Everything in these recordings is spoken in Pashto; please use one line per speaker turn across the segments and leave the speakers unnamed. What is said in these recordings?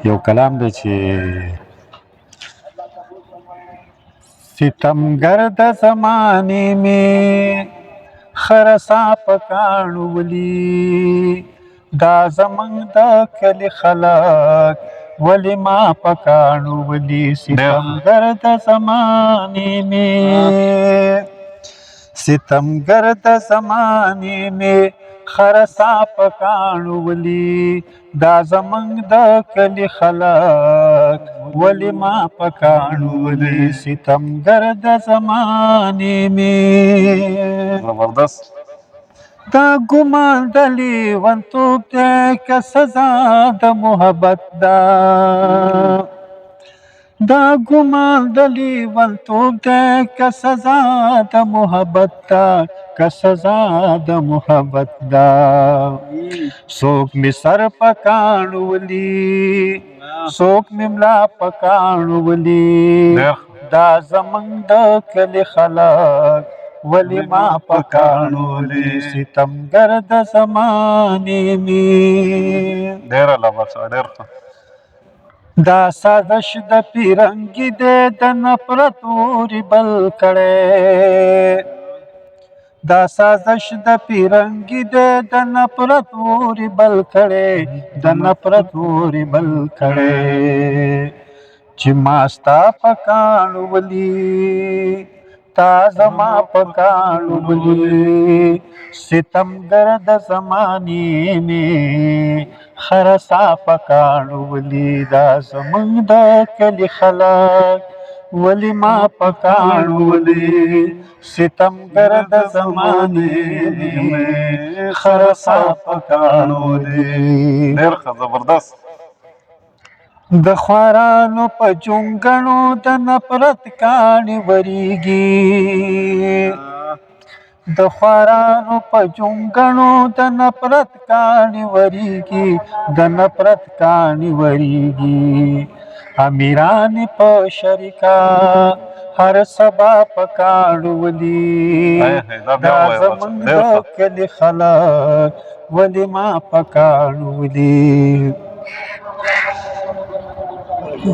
یو کلام دی چې ستمګر د زمانې مې خرسا په کاڼو ولي دا زمونږ د کلي خلک ولې ما په کاڼو ولي ستمګر د زمانې مې ستمګر د زمانې مې خرسا په کاڼو ولي دا زمونږ د کلي خلک ولې ما په کاڼو ولي ستمګر د زمانې مې
زبردست
دا ګمان د لیونتوب دی که سزا د محبت ده دا ګمان د لیونتوب دی که سزا د محبت ده که سزا د محبت ده څوک مې سر په کاڼو ولي څوک مې ملا په کاڼو ولي دا زمونږ د کلي خلک ولې ما په کاڼو ولي ستمګر د زمانې مې
ډېره لباسه ډېر ښه
دا سازش د پیرنګي دی د نفرت اوري بل کړی دا سازش د پیرنګي دی د نفرت اوري بل کړی د نفرت اوري بل کړی چې ما ستا په کاڼو ولي تا زما په کاڼو ولي ستمګر د زمانې مې خرسا په کاڼو ولي دا زمونږ د کلي خلک ولې ما په کاڼو ولي ستمګر د زمانې مې خرسا په کاڼو ولي
ډېر ښه زبردست
د خوارانو په جونګړو د نفرت کاڼي وریږي د خوارانو په جونګړو د نفرت کاڼي وریږي د نفرت کاڼي وریږي امیران په شریکا هر سبا په کاڼو ولي دا زمونږ د کلي خلک ولې ما په کاڼو ولي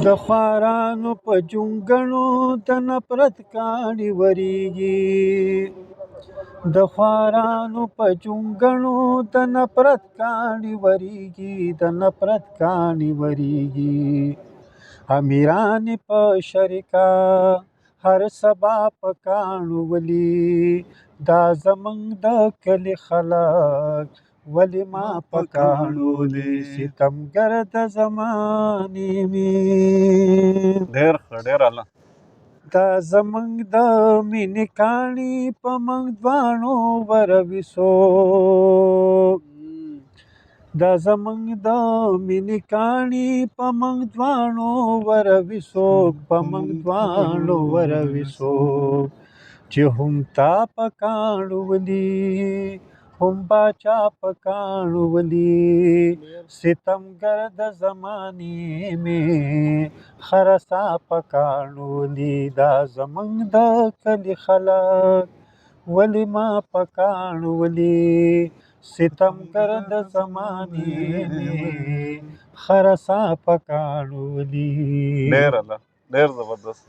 د خوارانو په جونګړو د نفرت کاڼي وریږي د خوارانو په جونګړو د نفرت کاڼي وریږي د نفرت کاڼي وریږي امیران په شریکا هر سبا په کاڼو ولي دا زمونږ د کلي خلک ولې ما په کاڼو ولي ستمګر د زمانې مې
ډېر ښه ډېر اعلی
دا زمونږ د مینې کاڼي په موږ دواړو وروي څوک دا زمونږ د مینې کاڼي په موږ دواړو وروي څوک په موږ دواړو وروي څوک چې هم تا په کاڼو ولي هم باچا په کاڼو ولي ستمګر د زمانې مې خرسا په کاڼو ولي دا زمونږ د کلي خلک ولې ما په کاڼو ولي ستمګر د زمانې مې خرسا په کاڼو ولي
ډېر اعلی ډېر زبردست